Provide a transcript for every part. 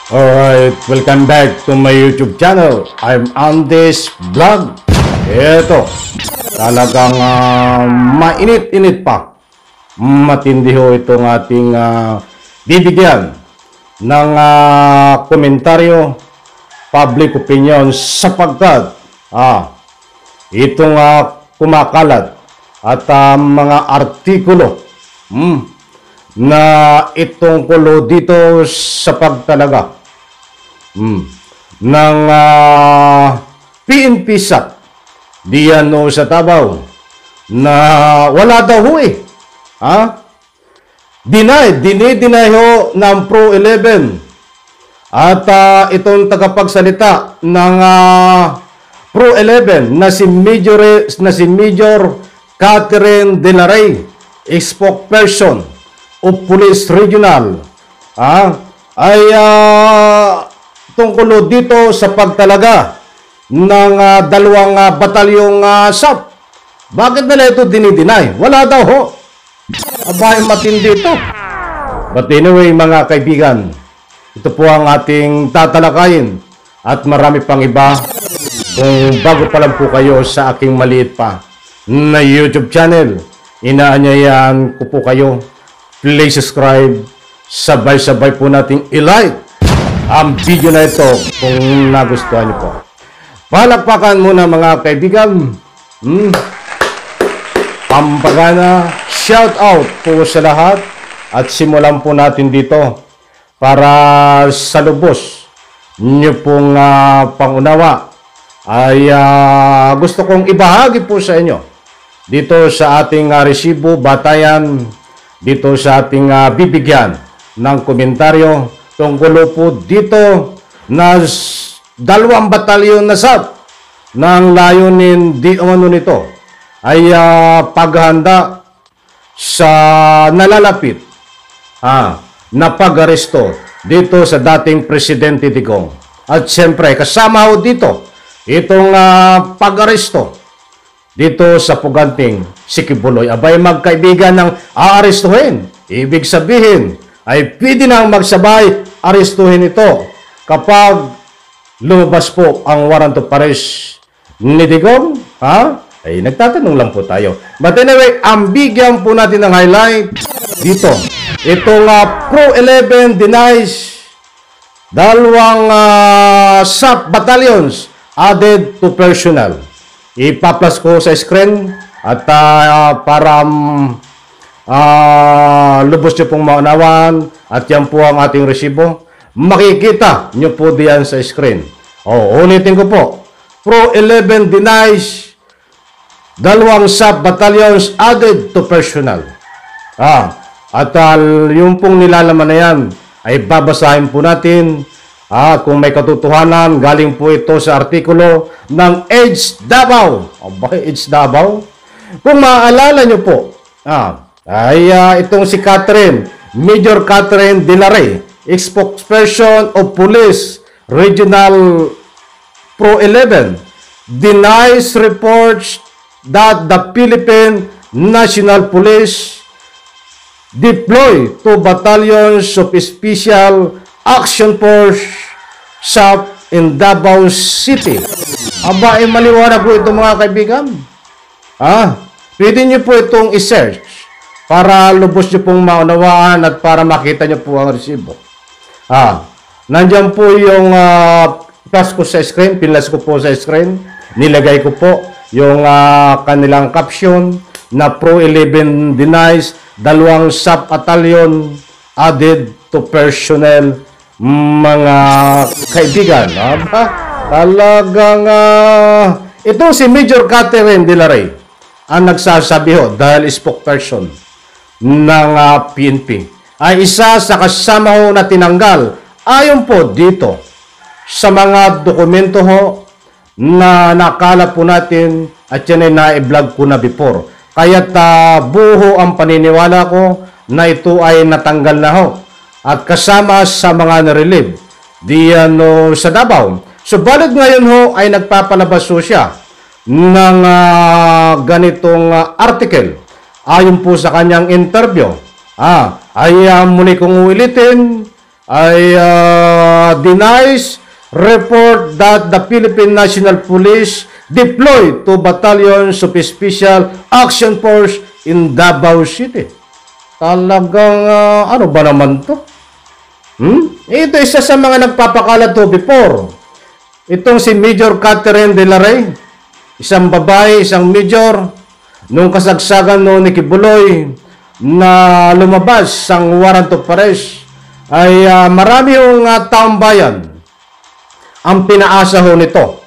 Alright, welcome back to my YouTube channel. I'm Andes Vlog. Ito, talagang mainit-init pa. Matindi ho itong ating bibigyan ng komentaryo, public opinion sapagkat itong kumakalat at mga artikulo na itong kulo dito sa pagtalaga ng PNP SAP diyan sa Davao na wala daw ho Deny ho ng Pro 11 at itong tagapagsalita ng Pro 11 na si Major Catherine De La Rey, spokesperson of Police Regional, ay tungkol dito sa pagtalaga ng dalawang batalyong SAP. Bakit nila ito dinideny? Wala daw ho. Abay, matindi ito. But anyway, mga kaibigan, ito po ang ating tatalakayin at marami pang iba. Kung bago pa lang po kayo sa aking maliit pa na YouTube channel, inaanyayahan ko po kayo, please subscribe. Sabay-sabay po nating i-like ang video na ito kung nagustuhan niyo po. Palakpakan muna mga kaibigan. Pampagana, shout out po sa lahat at simulan po natin dito para sa lubos niyo pong pangunawa ay gusto kong ibahagi po sa inyo dito sa ating resibo batayan, dito sa ating bibigyan ng komentaryo tungkol po dito na dalawang batalyon na SAP ng layunin di umano nito ay paghahanda sa nalalapit na pag-aresto dito sa dating Presidente Digong. At siyempre kasama ho dito itong pag-aresto dito sa Puganting si Kibuloy. Abay, magkaibigan ng aarestuhin. Ibig sabihin ay pwede nang magsabay arestuhin ito kapag lumabas po ang warrant of arrest ni Digong. Ay nagtatanong lang po tayo. But anyway, ang bigyan po natin ng highlight dito. Itong Pro 11 denies dalawang SAP battalions added to personnel. Ipaplas ko sa screen at para lubos nyo pong maunawan at yan po ang ating resibo. Makikita nyo po diyan sa screen. Ulitin ko po. Pro 11 denies dalawang SAP battalions added to personnel. At yung pong nilalaman na yan ay babasahin po natin kung may katotohanan. Galing po ito sa artikulo ng EDSA Davao. EDSA Davao. Kung maaalala nyo po, ay itong si Major Catherine De La Rey, spokesperson of Police Regional Pro 11, denies reports that the Philippine National Police deploy 2 battalions of Special Action Force SAP in Davao City. Aba, maliwanag po ito mga kaibigan. Pwede nyo po itong i-search para lubos nyo pong maunawaan at para makita nyo po ang resibo. Nandiyan po yung plus ko sa screen, pinlas ko po sa screen, nilagay ko po yung kanilang caption na Pro 11 denies dalawang SAP battalion added to personnel. Mga kaibigan, talagang ito si Major Catherine De La Rey ang nagsasabi ho dahil spokesperson ng PNP ay isa sa kasama ho na tinanggal ayon po dito sa mga dokumento ho na nakala po natin at yan ay na-vlog ko na before. Kaya't buho ang paniniwala ko na ito ay natanggal na ho at kasama sa mga na-relieve diyan sa Davao. Subalit ngayon ho ay nagpapalabas ho siya ng ganitong article. Ayon po sa kanyang interview, ay muli kong ulitin ay denies report that the Philippine National Police deployed 2 battalions of Special Action Force in Davao City. Talagang ano ba naman to? Ito isa sa mga nagpapakalat to before. Itong si Major Catherine De La Rey, isang babae, isang major, nung kasagsagan noon ni Kibuloy na lumabas ang warrant of arrest, ay marami yung taong bayan ang pinaasa ho nito.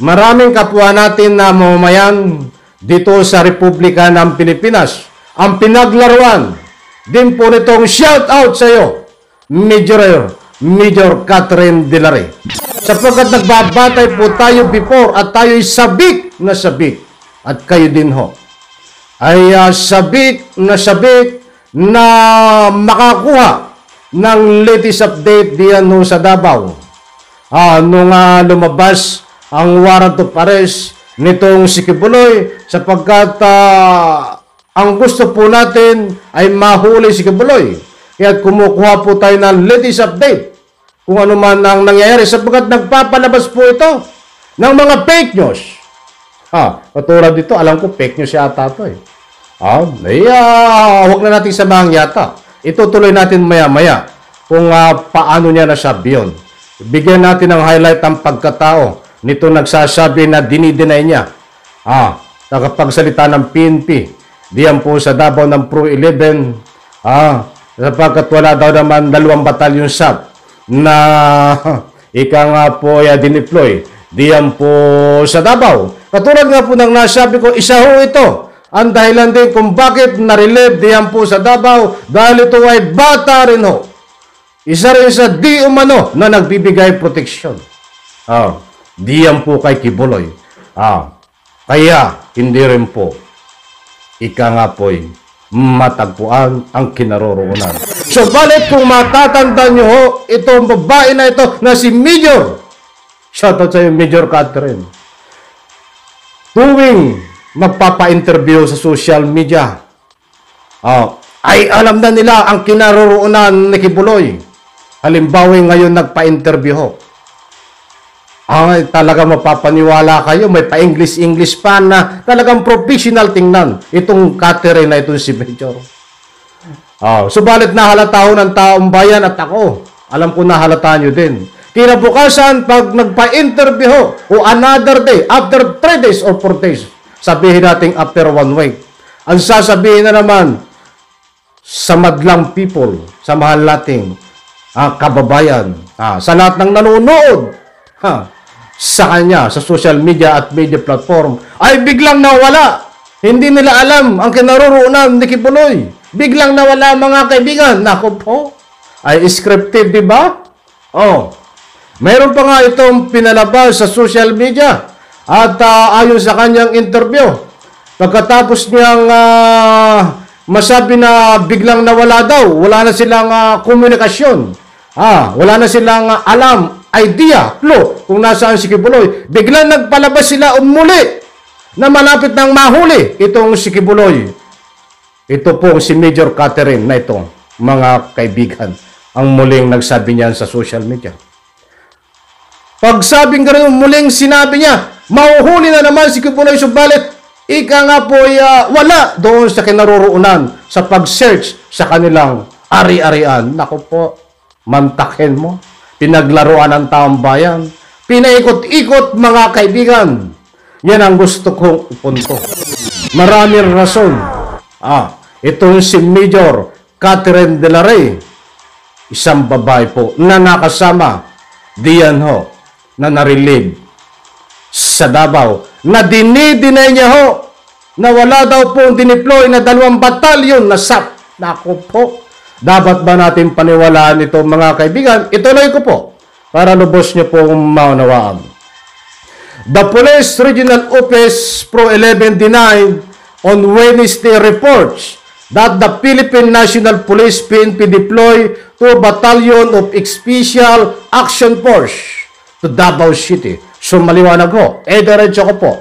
Maraming kapwa natin na mamamayan dito sa Republika ng Pilipinas ang pinaglaruan din po nitong shout out sa iyo, Major Catherine De La Rey. Sapagkat nagbabatay po tayo before at tayo'y sabik at kayo din ho ay sabik na makakuha ng latest update diyan no sa Davao. Nung lumabas ang warrant of arrest nitong si Kibuloy, sapagkat ang gusto po natin ay mahuli si Kibuloy. Kaya kumukuha po tayo ng latest update kung ano man ang nangyayari, sapagkat nagpapalabas po ito ng mga fake news. Katulad dito, alam ko fake news yata ito eh. Huwag na natin samahan yata. Itutuloy natin maya-maya kung paano niya nasabi yun. Bigyan natin ng highlight ang pagkatao nito nagsasabi na dinideny niya. Nakapagsalita ng PNP diyan po sa Davao ng Pro 11. Sapagkat wala daw naman 2 batalyon SAP na ika nga po ay dineploy diyan po sa Davao. Katulad nga po ng nasabi ko, isa ho ito ang dahilan din kung bakit na-relieve diyan po sa Davao, dahil ito ay bata rin ho. Isa rin sa di umano na nagbibigay proteksyon. Diyan po kay Kibuloy. Kaya hindi rin po ika nga po'y matagpuan ang kinaroroonan. So, balik kung matatanda nyo ho, itong babae na ito na si Major. Shoutout sa iyo, Major Catherine. Tuwing magpapa-interview sa social media, ay alam na nila ang kinaroroonan ni Kibuloy. Halimbawa ngayon nagpa-interview ho. Talaga mapapaniwala kayo, may pa-English pa na talagang professional tingnan itong Catherine na itong si Major. Subalit nahalata ho ng taong bayan at ako. Alam ko nahalata nyo din. Kinabukasan, pag nagpa-interview ho, o another day, after 3 days or 4 days, sabihin natin after 1 week, ang sasabihin na naman sa madlang people, sa mahal nating kababayan, sa lahat ng nanonood, sa kanya, sa social media at media platform, ay biglang nawala. Hindi nila alam ang kinaroroonan ni Kibuloy. Biglang nawala mga kaibigan. Naku po, ay scripted, di ba? Mayroon pa nga itong pinalabas sa social media at ayon sa kanyang interview, pagkatapos niyang masabi na biglang nawala daw, wala na silang komunikasyon, wala na silang alam, idea, clue kung nasaan si Kibuloy. Biglang nagpalabas sila muli na malapit nang mahuli itong si Kibuloy. Ito pong si Major Catherine na ito, mga kaibigan, ang muling nagsabi niyan sa social media. Pagsabing gano'n, muling sinabi niya, mahuhuli na naman si Kibuloy, subalit ika nga po ay wala doon sa kinaroroonan sa pag-search sa kanilang ari-arian. Naku po, mantakin mo. Pinaglaruan ng taong bayan. Pinaikot-ikot mga kaibigan. Yan ang gusto kong ipunto. Maraming rason. Itong si Major Catherine De La Rey, isang babae po na nakasama diyan ho, na na-relieve sa Davao, na dinidinay niya ho na wala daw pong dineploy na 2 batalyon na SAP. Naku po, dapat ba natin paniwalaan ito mga kaibigan? Ituloy ko po para lubos niyo pong maunawaan. The Police Regional Office Pro 11 denied on Wednesday reports that the Philippine National Police PNP deployed 2 battalion of Special Action Force to Davao City. So maliwanag ho. Diretso ko po.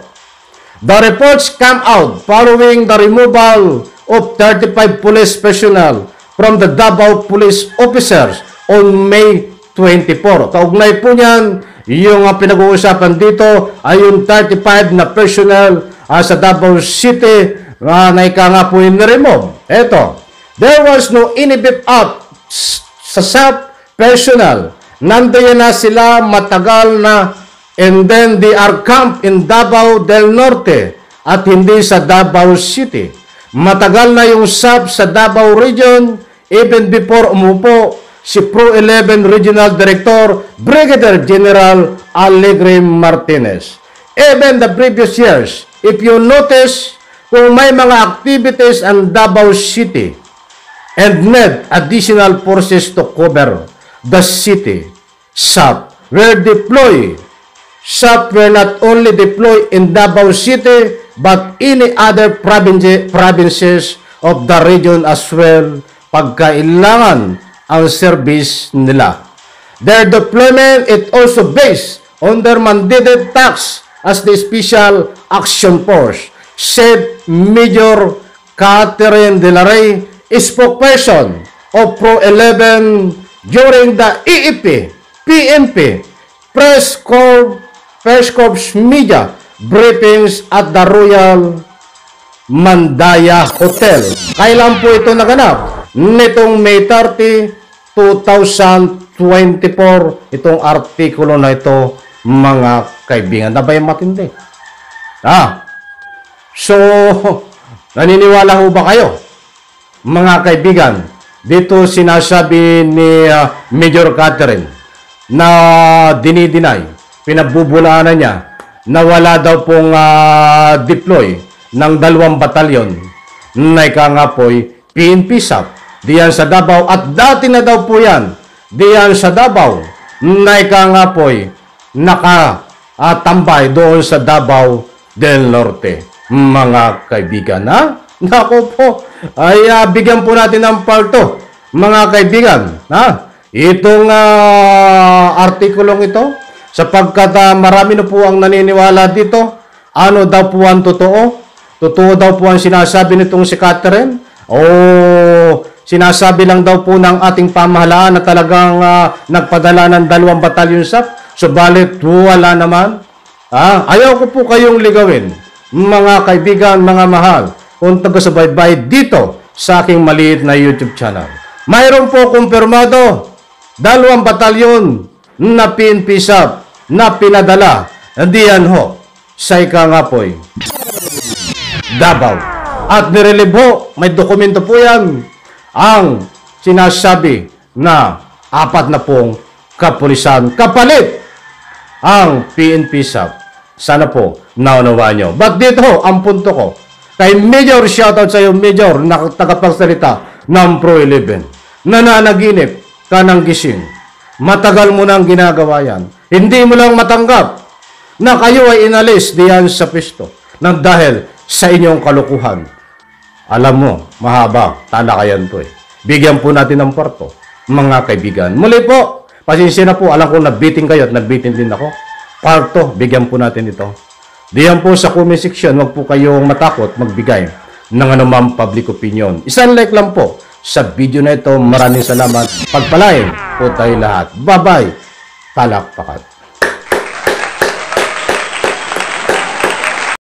The reports come out following the removal of 35 police personnel from the Davao police officers on May 24. Kaugnay po niyan, yung pinag-uusapan dito ay yung 35 na personnel sa Davao City na ika nga po yung remove. Eto, there was no inhibit out sa SAP personnel. Nandiyan na sila matagal na, and then they are camped in Davao del Norte at hindi sa Davao City. Matagal na yung SAP sa Davao Region even before umupo si Pro 11 Regional Director Brigadier General Alegre Martinez. Even the previous years, if you notice, kung may mga activities ang Davao City and need additional forces to cover the city, SAP were deployed. SAP were not only deployed in Davao City but any other provinces of the region as well pagkailangan ang service nila. Their deployment is also based on their mandated tasks as the Special Action Force, said Major Catherine De La Rey, spokesperson of Pro 11 during the EEP, PNP, Press Corps media briefings at the Royal Mandaya Hotel. Kailan po ito naganap? Nitong May 30, 2024, itong artikulo na ito, mga kaibigan. Nabay matindi. So, naniniwala ho ba kayo, mga kaibigan, dito sinasabi ni Major Catherine na dinidinay, pinabubulaanan niya na wala daw pong deploy ng 2 batalyon na ika nga po'y PNP SAP diyan sa Davao, at dati na daw po yan diyan sa Davao na ika nga po'y nakatambay doon sa Davao del Norte. Mga kaibigan, Nako po, ay bigyan po natin ng parto, mga kaibigan, itong artikulong ito, sapagkat marami na po ang naniniwala dito. Ano daw po ang totoo? Totoo daw po ang sinasabi nitong si Catherine? O sinasabi lang daw po ng ating pamahalaan na talagang nagpadala ng 2 batalyon SAP? Subalit wala naman. Ayaw ko po kayong ligawin, mga kaibigan, mga mahal, kung taga-subaybay dito sa aking maliit na YouTube channel. Mayroon po kumpirmado 2 batalyon na PNP SAP na pinadala diyan ho sa ika nga po'y Davao. At nirelieve ho, may dokumento po yan, ang sinasabi na 4 na pong kapulisan kapalit ang PNP SAP. Sana po naunawaan nyo. But dito ho, ang punto ko, kay Major, shoutout sa iyo, Major, na tagapagsalita ng Pro 11. Nananaginip ka ng gising. Matagal mo nang ginagawa yan. Hindi mo lang matanggap na kayo ay inalis diyan sa pisto nang dahil sa inyong kalukuhan. Alam mo, mahaba, talakayan to eh. Bigyan po natin ng parto, mga kaibigan. Muli po, pasensya na po, alam ko nabitin kayo at nabitin din ako. Parto, bigyan po natin ito. Diyan po sa comment section, huwag po kayong matakot magbigay ng anumang public opinion. Isang like lang po sa video na ito. Maraming salamat. Pagpalain po tayo lahat. Bye-bye. Talakpakan.